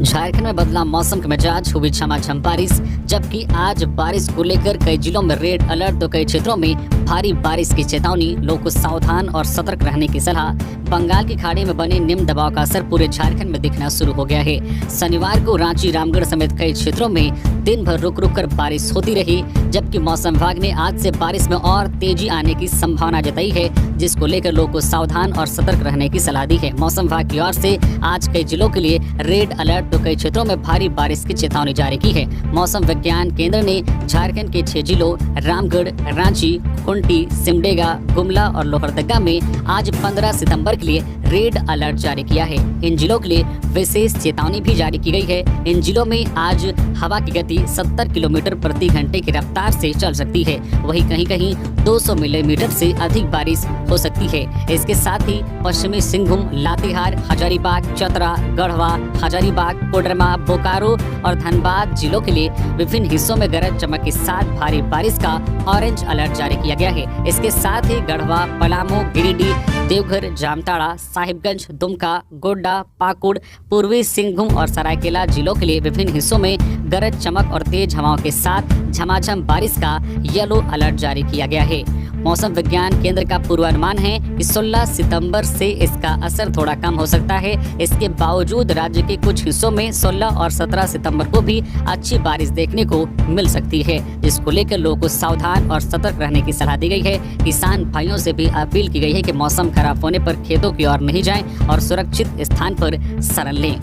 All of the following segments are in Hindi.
झारखंड में बदला मौसम का मिजाज, हुई झमाझम बारिश। जबकि आज बारिश को लेकर कई जिलों में रेड अलर्ट तो कई क्षेत्रों में भारी बारिश की चेतावनी। लोगों को सावधान और सतर्क रहने की सलाह। बंगाल की खाड़ी में बने निम्न दबाव का असर पूरे झारखंड में दिखना शुरू हो गया है। शनिवार को रांची, रामगढ़ समेत कई क्षेत्रों में दिन भर रुक रुक कर बारिश होती रही। जबकि मौसम विभाग ने आज से बारिश में और तेजी आने की संभावना जताई है, जिसको लेकर लोगों को सावधान और सतर्क रहने की सलाह दी है। मौसम विभाग की ओर से आज कई जिलों के लिए रेड अलर्ट तो कई क्षेत्रों में भारी बारिश की चेतावनी जारी की है। मौसम विज्ञान केंद्र ने झारखंड के 6 जिलों रामगढ़, रांची, खूंटी, सिमडेगा, गुमला और लोहरदगा में आज 15 सितंबर के लिए रेड अलर्ट जारी किया है। इन जिलों के लिए विशेष चेतावनी भी जारी की गई है। इन जिलों में आज हवा की गति 70 किलोमीटर प्रति घंटे की रफ्तार से चल सकती है। वहीं कहीं कहीं 200 मिलीमीटर से अधिक बारिश हो सकती है। इसके साथ ही पश्चिमी सिंहभूम, लातेहार, हजारीबाग, चतरा, गढ़वा, हजारीबाग, कोडरमा, बोकारो और धनबाद जिलों के लिए विभिन्न हिस्सों में गरज चमक के साथ भारी बारिश का ऑरेंज अलर्ट जारी किया गया है। इसके साथ ही गढ़वा, पलामू, गिरिडीह, देवघर, जामताड़ा, साहिबगंज, दुमका, गोड्डा, पाकुड़, पूर्वी सिंहभूम और सरायकेला जिलों के लिए विभिन्न हिस्सों में गरज चमक और तेज हवाओं के साथ झमाझम बारिश का येलो अलर्ट जारी किया गया है। मौसम विज्ञान केंद्र का पूर्वानुमान है कि 16 सितंबर से इसका असर थोड़ा कम हो सकता है। इसके बावजूद राज्य के कुछ हिस्सों में 16 और 17 सितंबर को भी अच्छी बारिश देखने को मिल सकती है, जिसको लेकर लोगों को सावधान और सतर्क रहने की सलाह दी गई है। किसान भाइयों से भी अपील की गई है कि मौसम खराब होने पर खेतों की ओर नहीं जाएं और सुरक्षित स्थान पर शरण लें।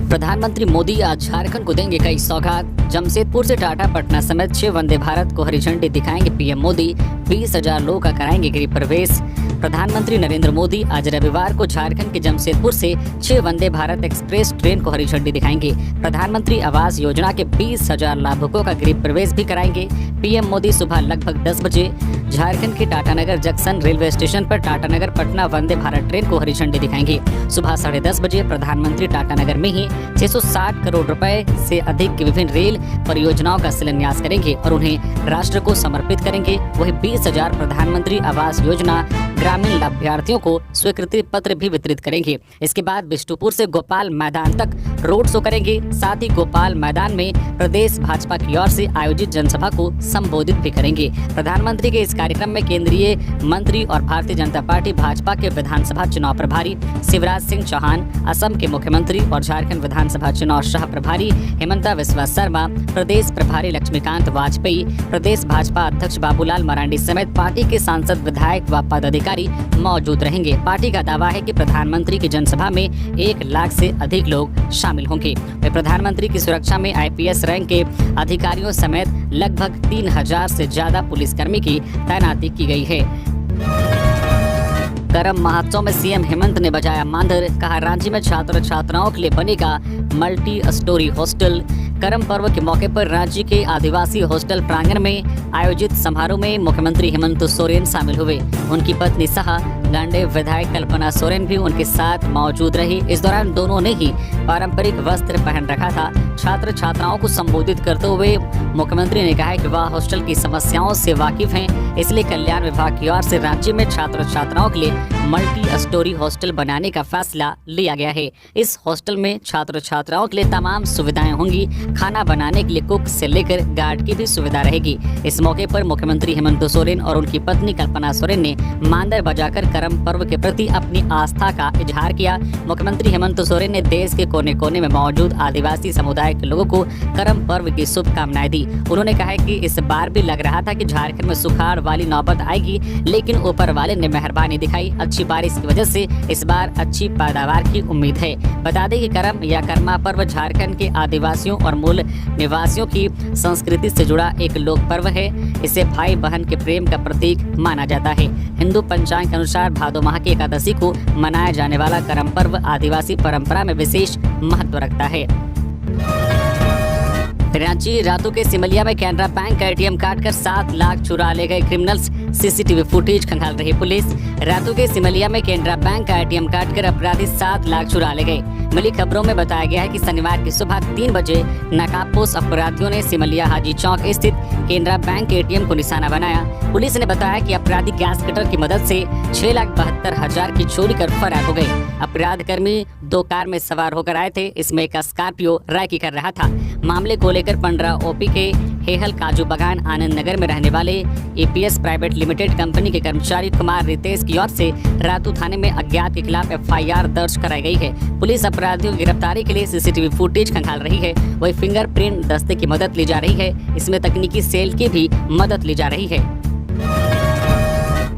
प्रधानमंत्री मोदी आज झारखंड को देंगे कई सौगात। जमशेदपुर से टाटा, पटना समेत 6 वंदे भारत को हरी झंडी दिखाएंगे पीएम मोदी। 20,000 लोगों का कराएंगे गृह प्रवेश। प्रधानमंत्री नरेंद्र मोदी आज रविवार को झारखंड के जमशेदपुर से 6 वंदे भारत एक्सप्रेस ट्रेन को हरी झंडी दिखाएंगे। प्रधानमंत्री आवास योजना के 20,000 लाभुकों का गृह प्रवेश भी कराएंगे। पीएम मोदी सुबह लगभग 10 बजे झारखंड के टाटानगर जंक्शन रेलवे स्टेशन पर टाटानगर पटना वंदे भारत ट्रेन को हरी झंडी दिखाएंगे। सुबह 10:30 बजे प्रधानमंत्री टाटानगर में ही 660 करोड़ रुपए से अधिक की विभिन्न रेल परियोजनाओं का शिलान्यास करेंगे और उन्हें राष्ट्र को समर्पित करेंगे। वहीं 20,000 प्रधानमंत्री आवास योजना ग्रामीण लाभार्थियों को स्वीकृति पत्र भी वितरित करेंगे। इसके बाद बिष्टुपुर से गोपाल मैदान तक रोड शो करेंगे। साथ ही गोपाल मैदान में प्रदेश भाजपा की ओर से आयोजित जनसभा को संबोधित भी करेंगे। प्रधानमंत्री के इस कार्यक्रम में केंद्रीय मंत्री और भारतीय जनता पार्टी भाजपा के विधानसभा चुनाव प्रभारी शिवराज सिंह चौहान, असम के मुख्यमंत्री और झारखंड विधानसभा चुनाव सह प्रभारी हेमंता बिस्वा शर्मा, प्रदेश प्रभारी लक्ष्मीकांत वाजपेयी, प्रदेश भाजपा अध्यक्ष बाबूलाल मरांडी समेत पार्टी के सांसद, विधायक व पदाधिकारी मौजूद रहेंगे। पार्टी का दावा है कि प्रधानमंत्री की जनसभा में 1 लाख से अधिक लोग शामिल होंगे। प्रधानमंत्री की सुरक्षा में आईपीएस रैंक के अधिकारियों समेत लगभग 3,000 से ज्यादा पुलिसकर्मी की तैनाती की गई है। करम महोत्सव में सीएम हेमंत ने बजाया मांदर। कहा, रांची में छात्र छात्राओं के लिए बनेगा मल्टी स्टोरी हॉस्टल। करम पर्व के मौके पर रांची के आदिवासी हॉस्टल प्रांगण में आयोजित समारोह में मुख्यमंत्री हेमंत सोरेन शामिल हुए। उनकी पत्नी सह गांडे विधायक कल्पना सोरेन भी उनके साथ मौजूद रही। इस दौरान दोनों ने ही पारंपरिक वस्त्र पहन रखा था। छात्र छात्राओं को संबोधित करते हुए मुख्यमंत्री ने कहा कि वह हॉस्टल की समस्याओं से वाकिफ हैं, इसलिए कल्याण विभाग की ओर से रांची में छात्र छात्राओं के लिए मल्टी स्टोरी हॉस्टल बनाने का फैसला लिया गया है। इस हॉस्टल में छात्र छात्राओं के लिए तमाम सुविधाएं होंगी। खाना बनाने के लिए कुक से लेकर गार्ड की भी सुविधा रहेगी। इस मौके पर मुख्यमंत्री हेमंत सोरेन और उनकी पत्नी कल्पना सोरेन ने मांदर बजाकर करम पर्व के प्रति अपनी आस्था का इजहार किया। मुख्यमंत्री हेमंत सोरेन ने देश के कोने कोने में मौजूद आदिवासी समुदाय के लोगों को करम पर्व की शुभकामनाएं दी। उन्होंने कहा कि इस बार भी लग रहा था कि झारखंड में सुखाड़ वाली नौबत आएगी, लेकिन ऊपर वाले ने मेहरबानी दिखाई। अच्छी बारिश की वजह से इस बार अच्छी पैदावार की उम्मीद है। बता दें कि करम या कर्मा पर्व झारखंड के आदिवासियों और मूल निवासियों की संस्कृति से जुड़ा एक लोक पर्व है। इसे भाई बहन के प्रेम का प्रतीक माना जाता है। हिंदू पंचांग के अनुसार भादो माह की एकादशी को मनाया जाने वाला करम पर्व आदिवासी परंपरा में विशेष महत्व रखता है। रांची रातू के सिमलिया में कैनरा बैंक का एटीएम काट कर 7 लाख चुरा ले गए क्रिमिनल्स। सीसीटीवी फुटेज खंगाल रही पुलिस। रातों के सिमलिया में केनरा बैंक का एटीएम काटकर अपराधी 7 लाख चुरा ले गए। मिली खबरों में बताया गया है कि शनिवार की सुबह 3 बजे नकाबपोश अपराधियों ने सिमलिया हाजी चौक स्थित केनरा बैंक के एटीएम को निशाना बनाया। पुलिस ने बताया कि अपराधी गैस कटर की मदद से 6,72,000 की चोरी कर फरार हो गए। अपराध कर्मी 2 कार में सवार होकर आए थे। इसमें एक स्कॉर्पियो रैकी कर रहा था। मामले को लेकर 15 ओपी के हेहल काजू बागान आनंद नगर में रहने वाले एपीएस प्राइवेट लिमिटेड कंपनी के कर्मचारी कुमार रितेश की ओर से रातू थाने में अज्ञात के खिलाफ एफआईआर दर्ज कराई गई है। पुलिस अपराधियों की गिरफ्तारी के लिए सीसीटीवी फुटेज खंगाल रही है। वही फिंगरप्रिंट दस्ते की मदद ली जा रही है। इसमें तकनीकी सेल की भी मदद ली जा रही है।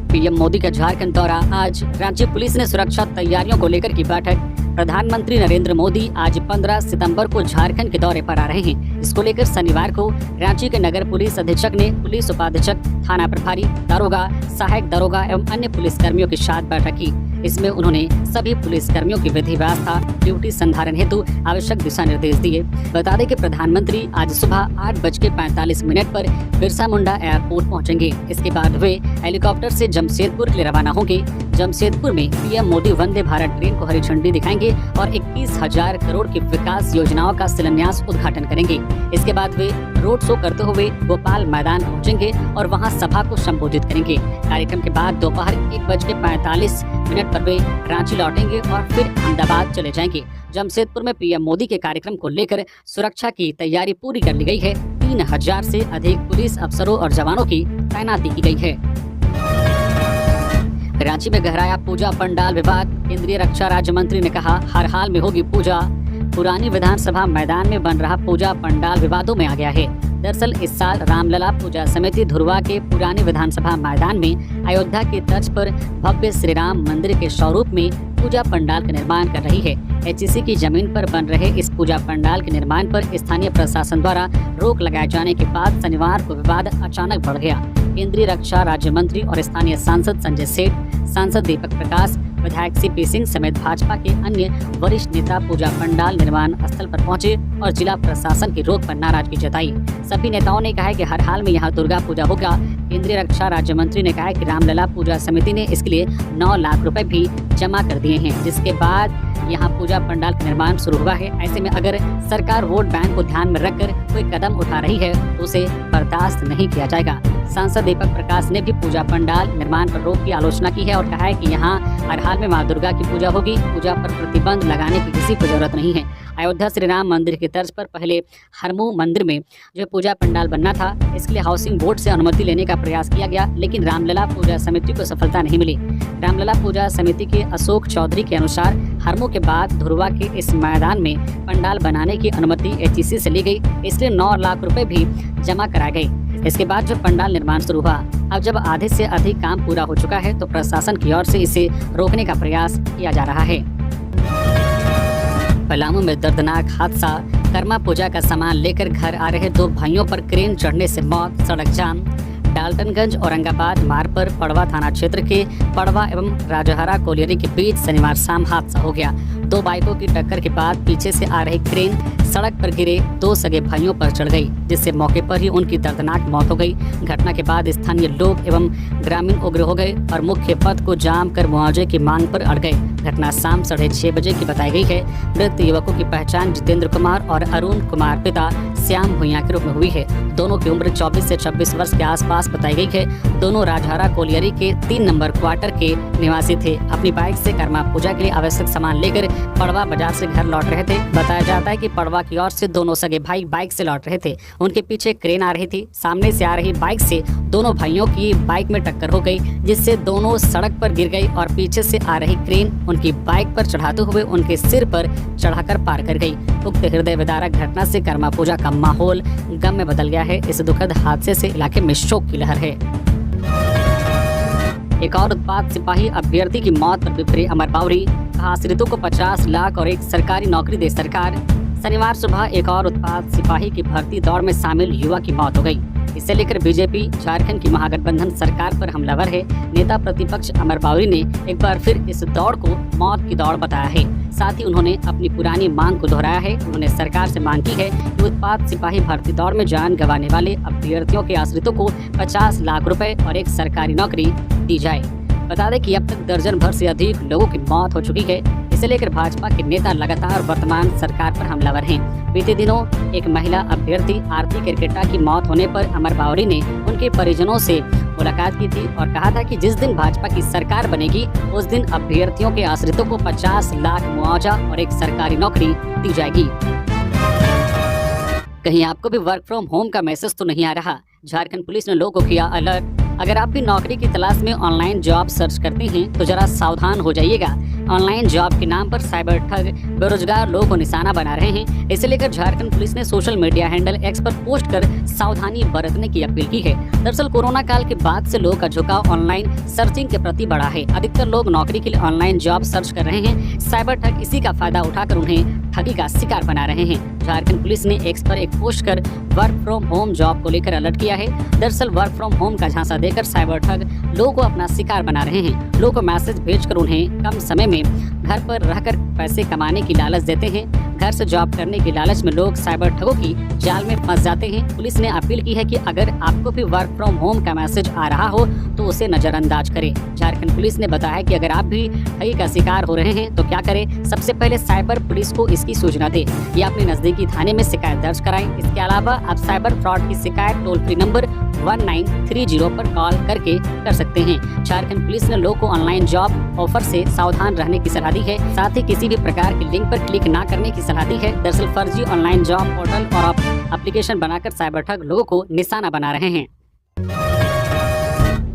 पीएम मोदी का झारखंड दौरा। आज रांची पुलिस ने सुरक्षा तैयारियों को लेकर की बैठक। प्रधानमंत्री नरेंद्र मोदी आज 15 सितंबर को झारखंड के दौरे पर आ रहे हैं। इसको लेकर शनिवार को रांची के नगर पुलिस अधीक्षक ने पुलिस उपाधीक्षक, थाना प्रभारी, दारोगा, सहायक दारोगा एवं अन्य पुलिस कर्मियों के साथ बैठक की। इसमें उन्होंने सभी पुलिस कर्मियों की विधि व्यवस्था, ड्यूटी संधारण हेतु आवश्यक दिशा निर्देश दिए। बता दें कि प्रधानमंत्री आज सुबह 8:45 पर बिरसा मुंडा एयरपोर्ट पहुंचेंगे। इसके बाद वे हेलीकॉप्टर से जमशेदपुर के लिए रवाना होंगे। जमशेदपुर में पीएम मोदी वंदे भारत ट्रेन को हरी झंडी दिखाएंगे और 21,000 करोड़ की विकास योजनाओं का शिलान्यास उद्घाटन करेंगे। इसके बाद वे रोड शो करते हुए गोपाल मैदान पहुंचेंगे और वहां सभा को संबोधित करेंगे। कार्यक्रम के बाद दोपहर 1:45 पर वे रांची लौटेंगे और फिर अहमदाबाद चले जाएंगे। जमशेदपुर में पीएम मोदी के कार्यक्रम को लेकर सुरक्षा की तैयारी पूरी कर ली गई है। 3,000 से अधिक पुलिस अफसरों और जवानों की तैनाती की गई है। रांची में गहराया पूजा पंडाल विवाद। केंद्रीय रक्षा राज्य मंत्री ने कहा, हर हाल में होगी पूजा। पुरानी विधानसभा मैदान में बन रहा पूजा पंडाल विवादों में आ गया है। दरअसल इस साल रामलला पूजा समिति धुरवा के पुराने विधानसभा मैदान में अयोध्या की तर्ज पर भव्य श्री राम मंदिर के स्वरूप में पूजा पंडाल का निर्माण कर रही है। एचईसी की जमीन पर बन रहे इस पूजा पंडाल के निर्माण पर स्थानीय प्रशासन द्वारा रोक लगाए जाने के बाद शनिवार को विवाद अचानक बढ़ गया। केंद्रीय रक्षा राज्य मंत्री और स्थानीय सांसद संजय सेठ, सांसद दीपक प्रकाश, विधायक सीपी सिंह समेत भाजपा के अन्य वरिष्ठ नेता पूजा पंडाल निर्माण स्थल पर पहुंचे और जिला प्रशासन की रोक पर नाराजगी जताई। सभी नेताओं ने कहा है कि हर हाल में यहां दुर्गा पूजा होगा। केंद्रीय रक्षा राज्य मंत्री ने कहा है कि रामलला पूजा समिति ने इसके लिए 9 लाख रुपए भी जमा कर दिए हैं, जिसके बाद यहाँ पूजा पंडाल का निर्माण शुरू हुआ है। ऐसे में अगर सरकार वोट बैंक को ध्यान में रखकर कोई कदम उठा रही है तो उसे बर्दाश्त नहीं किया जाएगा। सांसद दीपक प्रकाश ने भी पूजा पंडाल निर्माण पर रोक की आलोचना की है और कहा है कि यहाँ हर हाल में मां दुर्गा की पूजा होगी। पूजा पर प्रतिबंध लगाने की किसी को जरूरत नहीं है। अयोध्या श्री राम मंदिर की तर्ज पर पहले हरमू मंदिर में जो पूजा पंडाल बनना था, इसके लिए हाउसिंग बोर्ड से अनुमति लेने का प्रयास किया गया, लेकिन रामलला पूजा समिति को सफलता नहीं मिली। रामलला पूजा समिति के अशोक चौधरी के अनुसार हरमू के बाद धुरवा के इस मैदान में पंडाल बनाने की अनुमति एचईसी से ली गई, इसलिए 9 लाख रुपए भी जमा कराए गए। इसके बाद जब पंडाल निर्माण शुरू हुआ, अब जब आधे से अधिक काम पूरा हो चुका है तो प्रशासन की ओर से इसे रोकने का प्रयास किया जा रहा है। पलामू में दर्दनाक हादसा। कर्मा पूजा का सामान लेकर घर आ रहे 2 भाइयों पर क्रेन चढ़ने से मौत, सड़क जाम। डाल्टनगंज औरंगाबाद मार्ग पर पड़वा थाना क्षेत्र के पड़वा एवं राजहरा कोलियरी के बीच शनिवार शाम हादसा हो गया। 2 बाइकों की टक्कर के बाद पीछे से आ रही क्रेन सड़क पर गिरे 2 सगे भाइयों पर चढ़ गई, जिससे मौके पर ही उनकी दर्दनाक मौत हो गई। घटना के बाद स्थानीय लोग एवं ग्रामीण उग्र हो गए और मुख्य पथ को जाम कर मुआवजे की मांग पर अड़ गए। घटना शाम 6:30 बजे की बताई गई है। मृत युवकों की पहचान जितेंद्र कुमार और अरुण कुमार पिता श्याम भुइयां के रूप में हुई है। दोनों की उम्र 24 से 26 वर्ष के आसपास बताई गई है। दोनों राजहरा कोलियरी के 3 नंबर क्वार्टर के निवासी थे। अपनी बाइक से कर्मा पूजा के लिए आवश्यक सामान लेकर पड़वा बाजार से घर लौट रहे थे। बताया जाता है कि पड़वा की ओर से दोनों सगे भाई बाइक से लौट रहे थे। उनके पीछे क्रेन आ रही थी। सामने से आ रही बाइक से दोनों भाइयों की बाइक में टक्कर हो गई, जिससे दोनों सड़क पर गिर गई और पीछे से आ रही क्रेन उनकी बाइक पर चढ़ाते हुए उनके सिर पर चढ़ाकर पार कर गई। उक्त हृदय विदारक घटना से कर्मा पूजा का माहौल गम में बदल गया है। इस दुखद हादसे से इलाके में शोक की लहर है। एक और उत्पाद सिपाही अभ्यर्थी की मौत पर बिफरे अमर बावरी। कहा, आश्रितों को 50 लाख और एक सरकारी नौकरी दे सरकार। शनिवार सुबह एक और उत्पाद सिपाही की भर्ती दौड़ में शामिल युवा की मौत हो गई। इसे लेकर बीजेपी झारखंड की महागठबंधन सरकार पर हमलावर है। नेता प्रतिपक्ष अमर बावरी ने एक बार फिर इस दौड़ को मौत की दौड़ बताया है। साथ ही उन्होंने अपनी पुरानी मांग को दोहराया है। उन्होंने सरकार से मांग की है कि उत्पाद सिपाही भर्ती दौड़ में जान गंवाने वाले अभ्यर्थियों के आश्रितों को 50 लाख रुपए और एक सरकारी नौकरी दी जाए। बता दें कि अब तक दर्जन भर से अधिक लोगों की मौत हो चुकी है। इसे लेकर भाजपा के नेता लगातार वर्तमान सरकार पर हमलावर हैं। बीते दिनों एक महिला अभ्यर्थी आरती केरकेट्टा की मौत होने पर अमर बावरी ने उनके परिजनों से मुलाकात की थी और कहा था कि जिस दिन भाजपा की सरकार बनेगी उस दिन अभ्यर्थियों के आश्रितों को 50 लाख मुआवजा और एक सरकारी नौकरी दी जाएगी। कहीं आपको भी वर्क फ्रॉम होम का मैसेज तो नहीं आ रहा? झारखंड पुलिस ने लोगों को किया अलर्ट। अगर आप भी नौकरी की तलाश में ऑनलाइन जॉब सर्च करते हैं तो जरा सावधान हो जाइएगा। ऑनलाइन जॉब के नाम पर साइबर ठग बेरोजगार लोगों को निशाना बना रहे हैं। इसे लेकर झारखंड पुलिस ने सोशल मीडिया हैंडल एक्स पर पोस्ट कर सावधानी बरतने की अपील की है। दरअसल कोरोना काल के बाद से लोगों का झुकाव ऑनलाइन सर्चिंग के प्रति बढ़ा है। अधिकतर लोग नौकरी के लिए ऑनलाइन जॉब सर्च कर रहे हैं। साइबर ठग इसी का फायदा उठाकर उन्हें ठगी का शिकार बना रहे हैं। झारखंड पुलिस ने एक्स पर एक पोस्ट कर वर्क फ्रॉम होम जॉब को लेकर अलर्ट किया है। दरअसल वर्क फ्रॉम होम का झांसा देकर साइबर ठग लोगों को अपना शिकार बना रहे हैं। लोगों को मैसेज भेजकर उन्हें कम समय में घर पर रहकर पैसे कमाने की लालच देते हैं। घर से जॉब करने की लालच में लोग साइबर ठगों की जाल में फंस जाते हैं। पुलिस ने अपील की है कि अगर आपको भी वर्क फ्रॉम होम का मैसेज आ रहा हो तो उसे नजरअंदाज करें। झारखंड पुलिस ने बताया कि अगर आप भी ठगी का शिकार हो रहे हैं तो क्या करें? सबसे पहले साइबर पुलिस को इसकी सूचना दें या अपने नजदीकी थाने में शिकायत दर्ज कराएं। इसके अलावा आप साइबर फ्रॉड की शिकायत टोल फ्री नंबर 1930 पर कॉल करके कर सकते हैं। झारखंड पुलिस ने लोगों को ऑनलाइन जॉब ऑफर से सावधान रहने की सलाह दी है। साथ ही किसी भी प्रकार की लिंक पर क्लिक ना करने की सलाह दी है। दरअसल फर्जी ऑनलाइन जॉब पोर्टल और एप्लीकेशन बनाकर साइबर ठग लोगों को निशाना बना रहे हैं।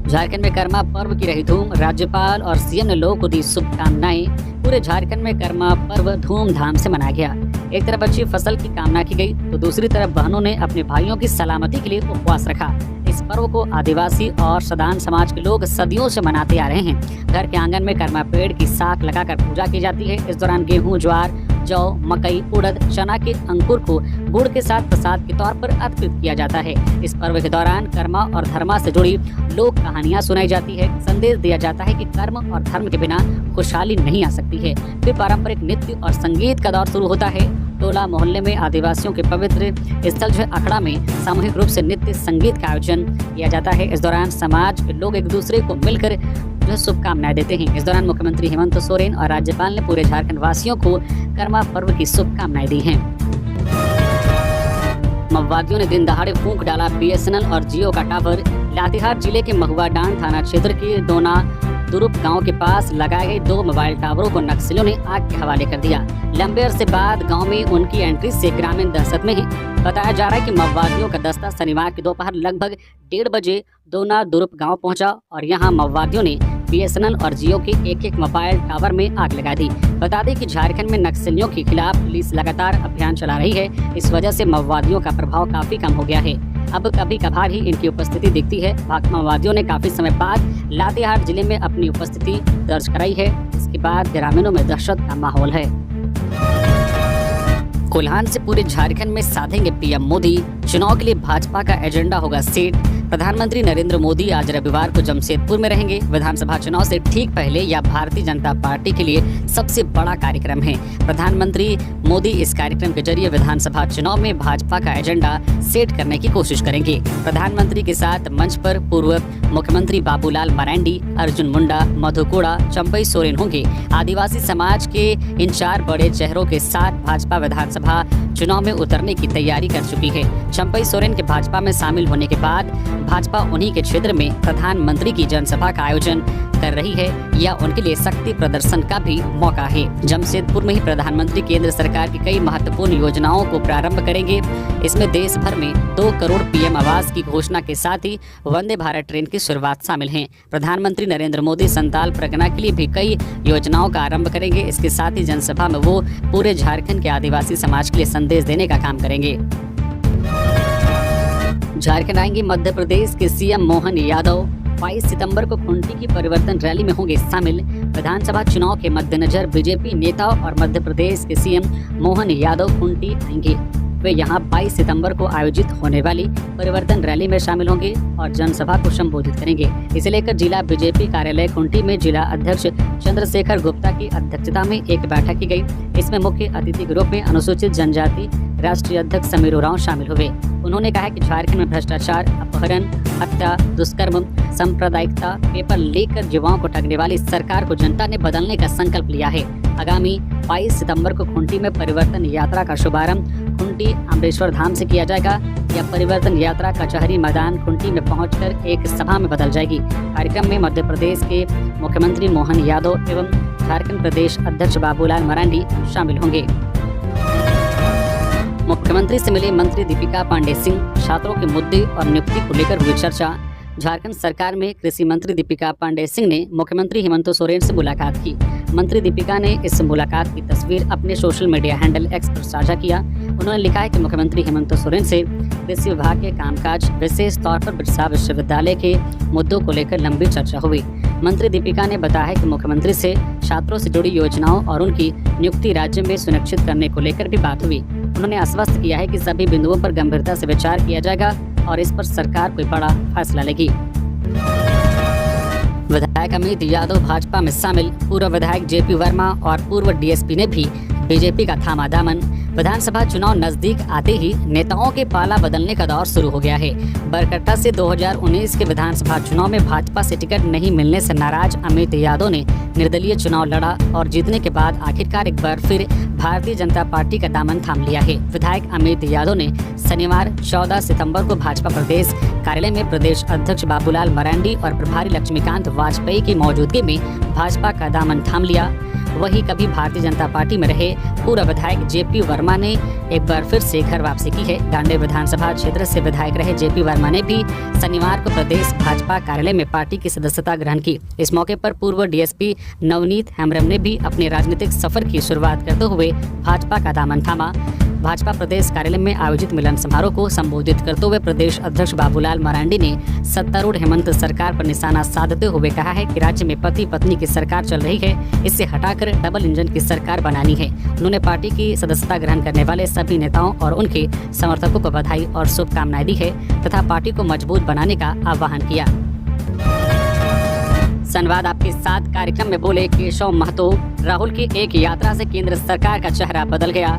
झारखंड में कर्मा पर्व की रही धूम। राज्यपाल और सीएम ने लोगों को दी शुभकामनाएं। पूरे झारखंड में कर्मा पर्व धूमधाम से मनाया गया। एक तरफ अच्छी फसल की कामना की गई तो दूसरी तरफ बहनों ने अपने भाइयों की सलामती के लिए उपवास रखा। इस पर्व को आदिवासी और सदान समाज के लोग सदियों से मनाते आ रहे हैं। घर के आंगन में कर्मा पेड़ की साख लगाकर पूजा की जाती है। इस दौरान गेहूं, ज्वार, जौ, मकई, उड़द, चना के अंकुर को गुड़ के साथ प्रसाद के तौर पर अर्पित किया जाता है। इस पर्व के दौरान कर्मा और धर्मा से जुड़ी लोक कहानियां सुनाई जाती है। संदेश दिया जाता है कि कर्म और धर्म के बिना खुशहाली नहीं आ सकती है। फिर पारंपरिक नृत्य और संगीत का दौर शुरू होता है। टोला मोहल्ले में आदिवासियों के पवित्र स्थल जो अखड़ा में सामूहिक रूप से नृत्य संगीत का आयोजन किया जाता है। इस दौरान समाज के लोग एक दूसरे को मिलकर जो शुभकामनाएं देते हैं। इस दौरान मुख्यमंत्री हेमंत सोरेन और राज्यपाल ने पूरे झारखंड वासियों को कर्मा पर्व की शुभकामनाएं दी हैं। माओवादियों ने दिन दहाड़े फूंक डाला बीएसएनएल और जियो का टावर। लातेहार जिले के महुआडांड थाना क्षेत्र के दोना दुरुप गांव के पास लगाए गए 2 मोबाइल टावरों को नक्सलियों ने आग के हवाले कर दिया। लंबे अरसे बाद गांव में उनकी एंट्री से ग्रामीण दहशत में है। बताया जा रहा है कि माओवादियों का दस्ता शनिवार की दोपहर लगभग 1:30 बजे दोना दुरुप गांव पहुंचा और यहां माओवादियों ने बीएसएनएल और जियो के एक मोबाइल टावर में आग लगा दी। बता दें कि झारखंड में नक्सलियों के खिलाफ पुलिस लगातार अभियान चला रही है। इस वजह से माओवादियों का प्रभाव काफी कम हो गया है। अब कभी कभार ही इनकी उपस्थिति दिखती है। माओवादियों ने काफी समय बाद लातेहार जिले में अपनी उपस्थिति दर्ज कराई है। इसके बाद ग्रामीणों में दहशत का माहौल है। कोल्हान से पूरे झारखंड में साधेंगे पीएम मोदी। चुनाव के लिए भाजपा का एजेंडा होगा सेट। प्रधानमंत्री नरेंद्र मोदी आज रविवार को जमशेदपुर में रहेंगे। विधानसभा चुनाव से ठीक पहले यह भारतीय जनता पार्टी के लिए सबसे बड़ा कार्यक्रम है। प्रधानमंत्री मोदी इस कार्यक्रम के जरिए विधानसभा चुनाव में भाजपा का एजेंडा सेट करने की कोशिश करेंगे। प्रधानमंत्री के साथ मंच पर पूर्व मुख्यमंत्री बाबूलाल मरांडी, अर्जुन मुंडा, मधु कोड़ा, चंपई सोरेन होंगे। आदिवासी समाज के इन 4 बड़े चेहरों के साथ भाजपा विधानसभा चुनाव में उतरने की तैयारी कर चुकी है। चंपई सोरेन के भाजपा में शामिल होने के बाद भाजपा उन्हीं के क्षेत्र में प्रधानमंत्री की जनसभा का आयोजन कर रही है। यह उनके लिए शक्ति प्रदर्शन का भी मौका है। जमशेदपुर में ही प्रधानमंत्री केंद्र सरकार की कई महत्वपूर्ण योजनाओं को प्रारंभ करेंगे। इसमें देश भर में 2 करोड़ पीएम आवास की घोषणा के साथ ही वंदे भारत ट्रेन की शुरुआत शामिल है। प्रधानमंत्री नरेंद्र मोदी संताल परगना के लिए भी कई योजनाओं का आरंभ करेंगे। इसके साथ ही जनसभा में वो पूरे झारखंड के आदिवासी समाज के लिए संदेश देने का काम करेंगे। झारखंड आएंगे मध्य प्रदेश के सीएम मोहन यादव। 22 सितंबर को खूंटी की परिवर्तन रैली में होंगे शामिल। विधानसभा चुनाव के मद्देनजर बीजेपी नेता और मध्य प्रदेश के सीएम मोहन यादव खूंटी आएंगे। वे यहां 22 सितंबर को आयोजित होने वाली परिवर्तन रैली में शामिल होंगे और जनसभा को संबोधित करेंगे। इसे लेकर जिला बीजेपी कार्यालय खुंटी में जिला अध्यक्ष चंद्रशेखर गुप्ता की अध्यक्षता में एक बैठक की गई। इसमें मुख्य अतिथि के रूप में अनुसूचित जनजाति राष्ट्रीय अध्यक्ष समीर उरांव शामिल हुए। उन्होंने कहा कि झारखंड में भ्रष्टाचार, अपहरण, हत्या, दुष्कर्म, सांप्रदायिकता, पेपर लीक कर युवाओं को ठगने वाली सरकार को जनता ने बदलने का संकल्प लिया है। आगामी 22 सितंबर को खुंटी में परिवर्तन यात्रा का शुभारंभ खुंटी अमरेश्वर धाम से किया जाएगा। यह परिवर्तन यात्रा कचहरी मैदान खुंटी में पहुंचकर एक सभा में बदल जाएगी। कार्यक्रम में मध्य प्रदेश के मुख्यमंत्री मोहन यादव एवं झारखंड प्रदेश अध्यक्ष बाबूलाल मरांडी शामिल होंगे। मुख्यमंत्री से मिले मंत्री दीपिका पांडे सिंह, छात्रों के मुद्दे और नियुक्ति को लेकर हुई चर्चा। झारखंड सरकार में कृषि मंत्री दीपिका पांडे सिंह ने मुख्यमंत्री हेमंत सोरेन से मुलाकात की। मंत्री दीपिका ने इस मुलाकात की तस्वीर अपने सोशल मीडिया हैंडल एक्स पर साझा किया। उन्होंने लिखा है कि मुख्यमंत्री हेमंत सोरेन से कृषि विभाग के कामकाज, विशेष तौर पर बिरसा विश्वविद्यालय के मुद्दों को लेकर लंबी चर्चा हुई। मंत्री दीपिका ने बताया कि मुख्यमंत्री से छात्रों से जुड़ी योजनाओं और उनकी नियुक्ति राज्य में सुनिश्चित करने को लेकर भी बात हुई। उन्होंने आश्वस्त किया है कि सभी बिंदुओं पर गंभीरता से विचार किया जाएगा और इस पर सरकार कोई बड़ा फैसला लेगी। विधायक अमित यादव भाजपा में शामिल। पूर्व विधायक जेपी वर्मा और पूर्व डीएसपी ने भी बीजेपी का थामा दामन। विधानसभा चुनाव नजदीक आते ही नेताओं के पाला बदलने का दौर शुरू हो गया है। बरकट्टा से 2019 के विधानसभा चुनाव में भाजपा से टिकट नहीं मिलने से नाराज अमित यादव ने निर्दलीय चुनाव लड़ा और जीतने के बाद आखिरकार एक बार फिर भारतीय जनता पार्टी का दामन थाम लिया है। विधायक अमित यादव ने शनिवार 14 सितंबर को भाजपा प्रदेश कार्यालय में प्रदेश अध्यक्ष बाबूलाल मरांडी और प्रभारी लक्ष्मीकांत वाजपेयी की मौजूदगी में भाजपा का दामन थाम लिया। वहीं कभी भारतीय जनता पार्टी में रहे पूर्व विधायक जेपी वर्मा ने एक बार फिर से घर वापसी की है। डांडे विधानसभा क्षेत्र से विधायक रहे जेपी वर्मा ने भी शनिवार को प्रदेश भाजपा कार्यालय में पार्टी की सदस्यता ग्रहण की। इस मौके पर पूर्व डीएसपी नवनीत हेम्ब्रम ने भी अपने राजनीतिक सफर की शुरुआत करते हुए भाजपा का दामन थामा। भाजपा प्रदेश कार्यालय में आयोजित मिलन समारोह को संबोधित करते हुए प्रदेश अध्यक्ष बाबूलाल मरांडी ने सत्तारूढ़ हेमंत सरकार पर निशाना साधते हुए कहा है कि राज्य में पति पत्नी की सरकार चल रही है, इसे हटाकर डबल इंजन की सरकार बनानी है। उन्होंने पार्टी की सदस्यता ग्रहण करने वाले सभी नेताओं और उनके समर्थकों को बधाई और शुभकामनाएं दी है तथा पार्टी को मजबूत बनाने का आह्वान किया। संवाद आपके साथ कार्यक्रम में बोले केशव महतो। राहुल की एक यात्रा से केंद्र सरकार का चेहरा बदल गया।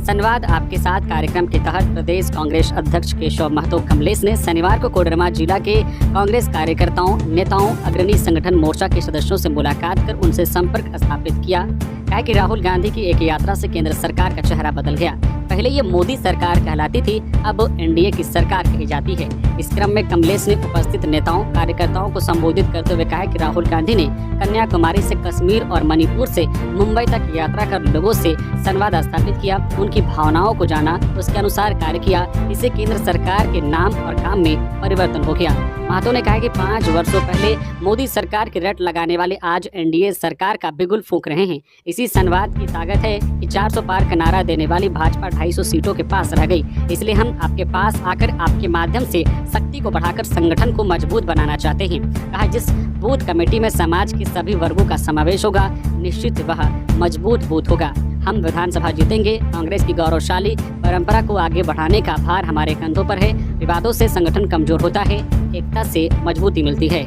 संवाद आपके साथ कार्यक्रम के तहत प्रदेश कांग्रेस अध्यक्ष केशव महतो कमलेश ने शनिवार को कोडरमा जिला के कांग्रेस कार्यकर्ताओं, नेताओं, अग्रणी संगठन मोर्चा के सदस्यों से मुलाकात कर उनसे संपर्क स्थापित किया। कहा कि राहुल गांधी की एक यात्रा से केंद्र सरकार का चेहरा बदल गया। पहले ये मोदी सरकार कहलाती थी, अब एनडीए की सरकार कही जाती है। इस क्रम में कमलेश ने उपस्थित नेताओं, कार्यकर्ताओं को संबोधित करते हुए कहा कि राहुल गांधी ने कन्याकुमारी से कश्मीर और मणिपुर से मुंबई तक यात्रा कर लोगों से संवाद स्थापित किया, उनकी भावनाओं को जाना, उसके अनुसार कार्य किया। इससे केंद्र सरकार के नाम और काम में परिवर्तन हो गया। महतो ने कहा कि 5 वर्षों पहले मोदी सरकार की रट लगाने वाले आज एनडीए सरकार का बिगुल फूंक रहे हैं। इसी संवाद की ताकत है कि 400 पार का नारा देने वाली भाजपा 250 सीटों के पास रह गई। इसलिए हम आपके पास आकर आपके माध्यम से शक्ति को बढ़ाकर संगठन को मजबूत बनाना चाहते हैं। कहा जिस बूथ कमेटी में समाज के सभी वर्गों का समावेश होगा, निश्चित वह मजबूत बूथ होगा। हम विधानसभा जीतेंगे। कांग्रेस की गौरवशाली परंपरा को आगे बढ़ाने का भार हमारे कंधों पर है। विवादों से संगठन कमजोर होता है, एकता से मजबूती मिलती है।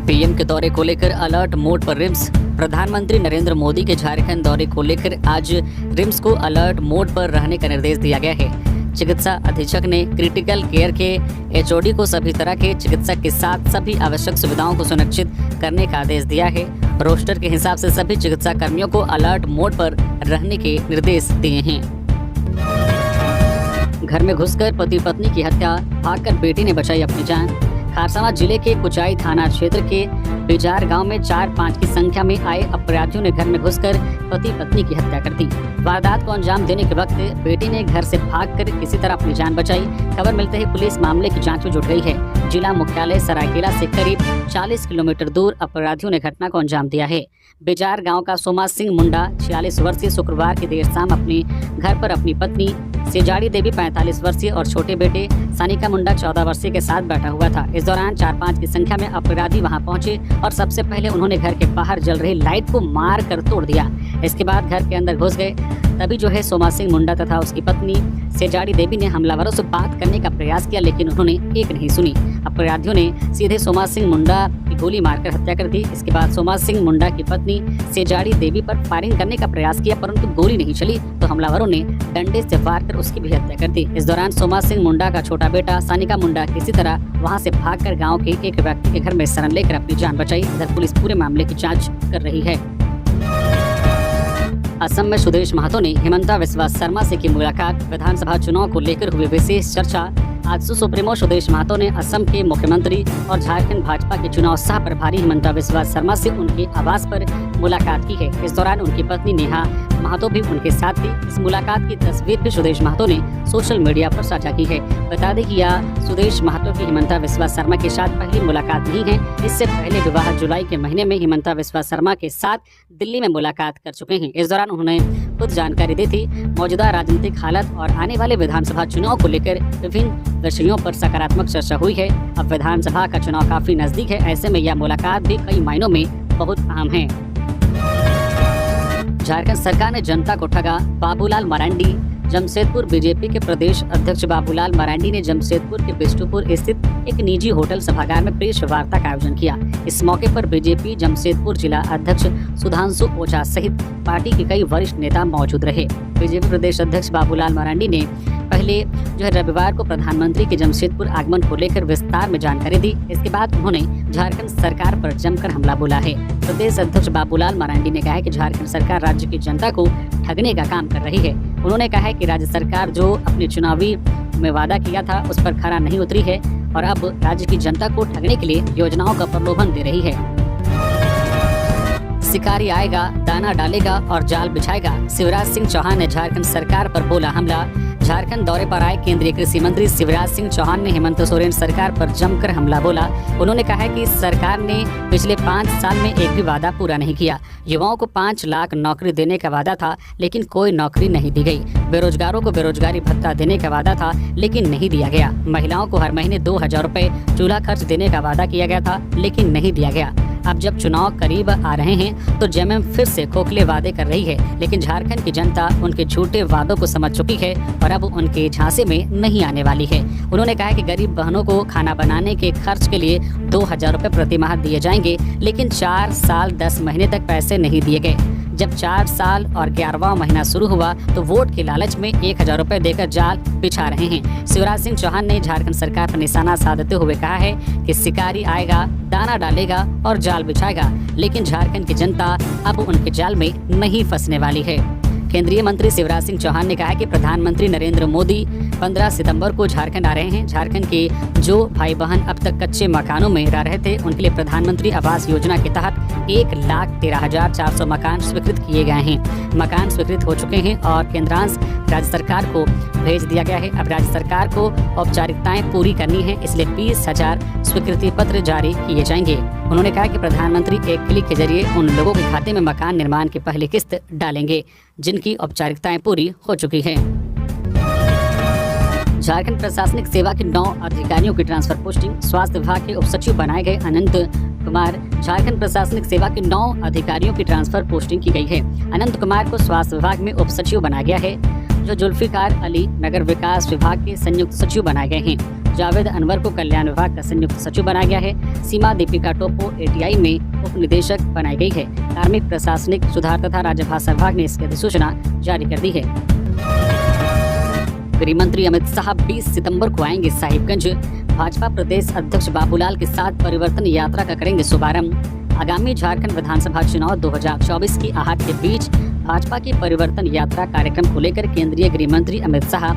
पीएम के दौरे को लेकर अलर्ट मोड पर रिम्स। प्रधानमंत्री नरेंद्र मोदी के झारखंड दौरे को लेकर आज रिम्स को अलर्ट मोड पर रहने का निर्देश दिया गया है। चिकित्सा अधीक्षक ने क्रिटिकल केयर के एचओडी को सभी तरह के चिकित्सक के साथ सभी आवश्यक सुविधाओं को सुनिश्चित करने का आदेश दिया है। रोस्टर के हिसाब से सभी चिकित्सा कर्मियों को अलर्ट मोड पर रहने के निर्देश दिए हैं। घर में घुसकर पति पत्नी की हत्या, भागकर बेटी ने बचाई अपनी जान। खारसावां जिले के कुचाई थाना क्षेत्र के बिजार गांव में 4-5 की संख्या में आए अपराधियों ने घर में घुसकर पति पत्नी की हत्या कर दी। वारदात को अंजाम देने के वक्त बेटी ने घर से भागकर किसी तरह अपनी जान बचाई। खबर मिलते ही पुलिस मामले की जांच में जुट गई है। जिला मुख्यालय सरायकेला से करीब 40 किलोमीटर दूर अपराधियों ने घटना को अंजाम दिया है। बिजार गांव का सोमा सिंह मुंडा 46 वर्षीय शुक्रवार की देर शाम अपने घर पर अपनी पत्नी सेजाड़ी देवी 45 वर्षीय और छोटे बेटे सानिका मुंडा 14 वर्षीय के साथ बैठा हुआ था। इस दौरान 4-5 की संख्या में अपराधी वहां पहुंचे और सबसे पहले उन्होंने घर के बाहर जल रही लाइट को मार कर तोड़ दिया। इसके बाद घर के अंदर घुस गए। तभी जो है सोमा सिंह मुंडा तथा उसकी पत्नी सेजाड़ी देवी ने हमलावरों से बात करने का प्रयास किया, लेकिन उन्होंने एक नहीं सुनी। अपराधियों ने सीधे सोमा सिंह मुंडा की गोली मारकर हत्या कर दी। इसके बाद सोमा सिंह मुंडा की पत्नी सेजाड़ी देवी पर फायरिंग करने का प्रयास किया, परंतु गोली नहीं चली तो हमलावरों ने डंडे से वार कर उसकी भी हत्या कर दी। इस दौरान सोमा सिंह मुंडा का छोटा बेटा सानिका मुंडा किसी तरह वहां से भागकर गांव के एक व्यक्ति के घर में शरण लेकर अपनी जान बचाई। इधर पुलिस पूरे मामले की जांच कर रही है। असम में सुदेश महतो ने हिमंता बिस्वा शर्मा से की मुलाकात। विधानसभा चुनाव को लेकर हुई विशेष चर्चा। आजसू सुप्रीमो सुदेश महतो ने असम के मुख्यमंत्री और झारखंड भाजपा के चुनाव सह प्रभारी हिमंता बिस्वा शर्मा से उनके आवास पर मुलाकात की है। इस दौरान उनकी पत्नी नेहा महतो भी उनके साथ थी। इस मुलाकात की तस्वीर भी सुदेश महतो ने सोशल मीडिया पर साझा की है। बता दें कि यह सुदेश महतो की हिमंता बिस्वा शर्मा के साथ पहली मुलाकात नहीं है। इससे पहले विवाह जुलाई के महीने में हिमंता बिस्वा शर्मा के साथ दिल्ली में मुलाकात कर चुके हैं। इस दौरान उन्होंने खुद जानकारी दी थी। मौजूदा राजनीतिक हालत और आने वाले विधानसभा चुनाव को लेकर विभिन्न विषयों पर सकारात्मक चर्चा हुई है। अब विधानसभा का चुनाव काफी नजदीक है, ऐसे में यह मुलाकात भी कई मायनों में बहुत अहम है। झारखंड सरकार ने जनता को ठगा। बाबूलाल मरांडी। जमशेदपुर बीजेपी के प्रदेश अध्यक्ष बाबूलाल मरांडी ने जमशेदपुर के बिष्टुपुर स्थित एक निजी होटल सभागार में प्रेस वार्ता का आयोजन किया। इस मौके पर बीजेपी जमशेदपुर जिला अध्यक्ष सुधांशु ओझा सहित पार्टी के कई वरिष्ठ नेता मौजूद रहे। बीजेपी प्रदेश अध्यक्ष बाबूलाल मरांडी ने पहले जो है रविवार को प्रधानमंत्री के जमशेदपुर आगमन को लेकर विस्तार में जानकारी दी। इसके बाद उन्होंने झारखंड सरकार पर जमकर हमला बोला है। प्रदेश अध्यक्ष बाबूलाल मरांडी ने कहा है कि झारखंड सरकार राज्य की जनता को ठगने का काम कर रही है। उन्होंने कहा है कि राज्य सरकार जो अपने चुनावी में वादा किया था उस पर खरा नहीं उतरी है और अब राज्य की जनता को ठगने के लिए योजनाओं का प्रलोभन दे रही है। शिकारी आएगा, दाना डालेगा और जाल बिछाएगा। शिवराज सिंह चौहान ने झारखंड सरकार पर बोला हमला। झारखंड दौरे पर आए केंद्रीय कृषि मंत्री शिवराज सिंह चौहान ने हेमंत सोरेन सरकार पर जमकर हमला बोला। उन्होंने कहा है कि सरकार ने पिछले 5 साल में एक भी वादा पूरा नहीं किया। युवाओं को 5 लाख नौकरी देने का वादा था, लेकिन कोई नौकरी नहीं दी गई। बेरोजगारों को बेरोजगारी भत्ता देने का वादा था, लेकिन नहीं दिया गया। महिलाओं को हर महीने 2000 रुपए चूल्हा खर्च देने का वादा किया गया था, लेकिन नहीं दिया गया। अब जब चुनाव करीब आ रहे हैं तो जेएमएम फिर से खोखले वादे कर रही है, लेकिन झारखंड की जनता उनके झूठे वादों को समझ चुकी है और अब उनके झांसे में नहीं आने वाली है। उन्होंने कहा कि गरीब बहनों को खाना बनाने के खर्च के लिए 2000 रुपए प्रति माह दिए जाएंगे, लेकिन 4 साल 10 महीने तक पैसे नहीं दिए गए। जब 4 साल और 11वां महीना शुरू हुआ तो वोट के लालच में 1000 रुपए देकर जाल बिछा रहे हैं। शिवराज सिंह चौहान ने झारखंड सरकार पर निशाना साधते हुए कहा है कि शिकारी आएगा, दाना डालेगा और जाल बिछाएगा, लेकिन झारखंड की जनता अब उनके जाल में नहीं फंसने वाली है। केंद्रीय मंत्री शिवराज सिंह चौहान ने कहा कि प्रधानमंत्री नरेंद्र मोदी 15 सितंबर को झारखंड आ रहे हैं। झारखंड के जो भाई बहन अब तक कच्चे मकानों में रह रहे थे उनके लिए प्रधानमंत्री आवास योजना के तहत 1,13,400 मकान स्वीकृत किए गए हैं। मकान स्वीकृत हो चुके हैं और केंद्रांश राज्य सरकार को भेज दिया गया है। अब राज्य सरकार को औपचारिकताएं पूरी करनी है, इसलिए 20,000 स्वीकृति पत्र जारी किए जाएंगे। उन्होंने कहा कि प्रधानमंत्री एक क्लिक के जरिए उन लोगों के खाते में मकान निर्माण की पहली किस्त डालेंगे जिनकी औपचारिकताएं पूरी हो चुकी हैं। झारखंड प्रशासनिक सेवा के 9 अधिकारियों की ट्रांसफर पोस्टिंग। स्वास्थ्य विभाग के उप सचिव बनाए गए अनंत कुमार। झारखंड प्रशासनिक सेवा के 9 अधिकारियों की ट्रांसफर पोस्टिंग की गई है। अनंत कुमार को स्वास्थ्य विभाग में उप सचिव बनाया गया है, जो जुल्फिकार अली नगर विकास विभाग के संयुक्त सचिव बनाए गए हैं। जावेद अनवर को कल्याण विभाग का संयुक्त सचिव बनाया गया है। सीमा दीपिका टोपो एटीआई में उप निदेशक बनाई गई है। कार्मिक प्रशासनिक सुधार तथा राजभाषा विभाग ने इसकी अधिसूचना जारी कर दी है। गृह मंत्री अमित शाह 20 सितंबर को आएंगे साहिबगंज। भाजपा प्रदेश अध्यक्ष बाबूलाल के साथ परिवर्तन यात्रा का करेंगे शुभारंभ। आगामी झारखंड विधानसभा चुनाव 2024 की आहट के बीच भाजपा की परिवर्तन यात्रा कार्यक्रम को लेकर केंद्रीय गृह मंत्री अमित शाह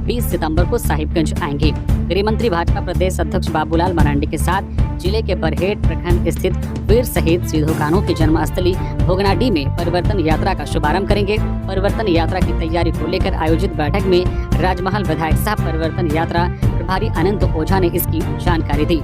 20 सितंबर को साहिबगंज आएंगे। गृह मंत्री भाजपा प्रदेश अध्यक्ष बाबूलाल मरांडी के साथ जिले के बरहेट प्रखंड स्थित वीर शहीद सिद्धू कान्हू की जन्मस्थली भोगनाडीह में परिवर्तन यात्रा का शुभारंभ करेंगे। परिवर्तन यात्रा की तैयारी को लेकर आयोजित बैठक में राजमहल विधायक सह परिवर्तन यात्रा प्रभारी अनंत ओझा ने इसकी जानकारी दी।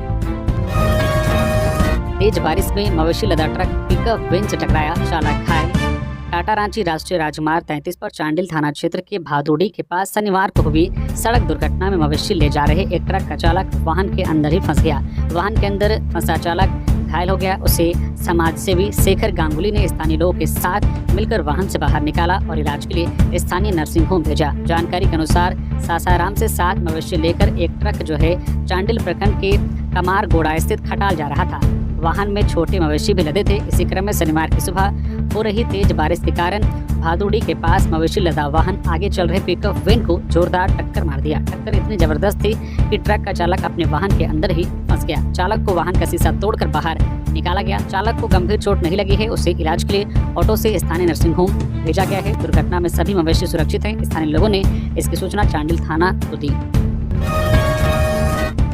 तेज बारिश में मवेशी लदा ट्रक पिकअप वैन से टकराया, चालक घायल। टाटा रांची राष्ट्रीय राजमार्ग 33 पर चांडिल थाना क्षेत्र के भादुड़ी के पास शनिवार को हुई सड़क दुर्घटना में मवेशी ले जा रहे एक ट्रक का चालक वाहन के अंदर ही फंस गया। वाहन के अंदर फंसा चालक घायल हो गया। उसे समाजसेवी शेखर गांगुली ने स्थानीय लोगों के साथ मिलकर वाहन से बाहर निकाला और इलाज के लिए स्थानीय नर्सिंग होम भेजा। जानकारी के अनुसार सासाराम से 7 मवेशी लेकर एक ट्रक जो है चांडिल प्रखंड के कमारगोड़ा स्थित खटाल जा रहा था। वाहन में छोटे मवेशी भी लदे थे। इसी क्रम में शनिवार की सुबह हो रही तेज बारिश के कारण भादुड़ी के पास मवेशी लदा वाहन आगे चल रहे पिकअप वैन को जोरदार टक्कर मार दिया। टक्कर इतनी जबरदस्त थी कि ट्रक का चालक अपने वाहन के अंदर ही फंस गया। चालक को वाहन का शीशा तोड़कर बाहर निकाला गया। चालक को गंभीर चोट नहीं लगी है। उसे इलाज के लिए ऑटो से स्थानीय नर्सिंग होम भेजा गया है। दुर्घटना में सभी मवेशी सुरक्षित हैं। स्थानीय लोगों ने इसकी सूचना चांडिल थाना को दी।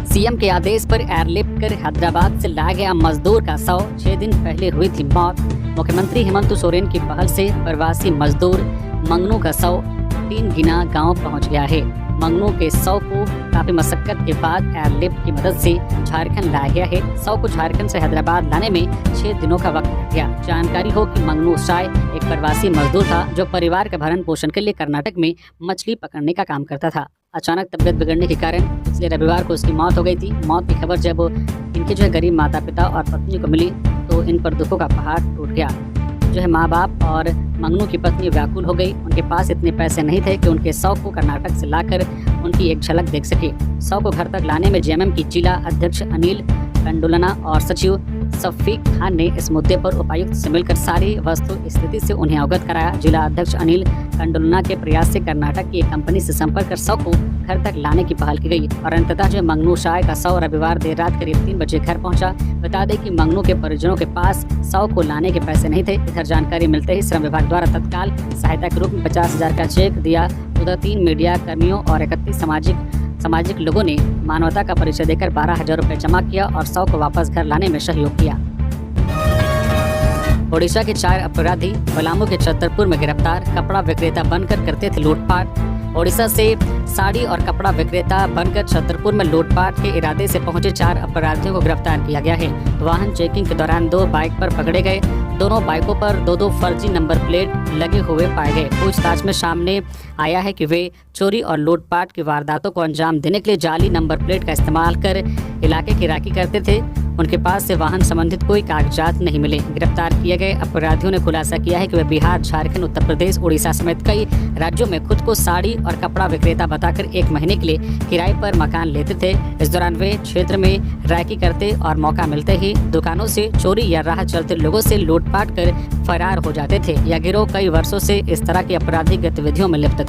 सीएम के आदेश पर एयरलिफ्ट कर हैदराबाद से लाया गया मजदूर का शव 6 दिन पहले हुई थी मौत। मुख्यमंत्री हेमंत सोरेन की पहल से प्रवासी मजदूर मंगनू का शव 3 गिना गांव पहुंच गया है। मंगनू के शव को काफी मशक्कत के बाद एयरलिफ्ट की मदद से झारखंड लाया गया है। शव को झारखंड से हैदराबाद लाने में 6 दिनों का वक्त लग गया। जानकारी हो कि मंगनू शाय एक प्रवासी मजदूर था जो परिवार का भरण पोषण के लिए कर्नाटक में मछली पकड़ने का काम करता था। अचानक तबियत बिगड़ने के कारण पिछले रविवार को उसकी मौत हो गई थी। मौत की खबर जब इनके जो है गरीब माता पिता और पत्नी को मिली तो इन पर दुखों का पहाड़ टूट गया। जो है माँ बाप और मंगनू की पत्नी व्याकुल हो गई। उनके पास इतने पैसे नहीं थे कि उनके शव को कर्नाटक से लाकर उनकी एक झलक देख सके। शव को घर तक लाने में जेएमएम की जिला अध्यक्ष अनिल कंडोलना और सचिव शफीक खान ने इस मुद्दे पर उपायुक्त से मिलकर सारी वस्तु स्थिति से उन्हें अवगत कराया। जिला अध्यक्ष अनिल कंडोलना के प्रयास से कर्नाटक की एक कंपनी से संपर्क कर शव को घर तक लाने की पहल की गई और अंततः जो मंगनू शाय का शव रविवार देर रात करीब 3 बजे घर पहुंचा। बता दें कि मंगनू के परिजनों के पास शव को लाने के पैसे नहीं थे। इधर जानकारी मिलते ही श्रम विभाग द्वारा तत्काल सहायता के रूप में 50,000 का चेक दिया। उधर 3 मीडिया कर्मियों और 31 सामाजिक लोगों ने मानवता का परिचय देकर 12,000 रुपए जमा किया और शव को वापस घर लाने में सहयोग किया। ओडिशा के 4 अपराधी पलामू के छतरपुर में गिरफ्तार। कपड़ा विक्रेता बनकर करते थे लूटपाट। ओडिशा से साड़ी और कपड़ा विक्रेता बनकर छतरपुर में लूटपाट के इरादे से पहुंचे 4 अपराधियों को गिरफ्तार किया गया है। वाहन चेकिंग के दौरान 2 बाइक पर पकड़े गए। दोनों बाइकों पर 2 फर्जी नंबर प्लेट लगे हुए पाए गए। पूछताछ में सामने आया है कि वे चोरी और लूटपाट की वारदातों को अंजाम देने के लिए जाली नंबर प्लेट का इस्तेमाल कर इलाके की राखी करते थे। उनके पास से वाहन संबंधित कोई कागजात नहीं मिले। गिरफ्तार किए गए अपराधियों ने खुलासा किया है कि वे बिहार, झारखंड, उत्तर प्रदेश, उड़ीसा समेत कई राज्यों में खुद को साड़ी और कपड़ा विक्रेता बताकर 1 महीने के लिए किराए पर मकान लेते थे। इस दौरान वे क्षेत्र में रैकी करते और मौका मिलते ही दुकानों से चोरी या राह चलते लोगों से लूटपाट कर फरार हो जाते थे। यह गिरोह कई वर्षों से इस तरह की आपराधिक गतिविधियों में लिप्त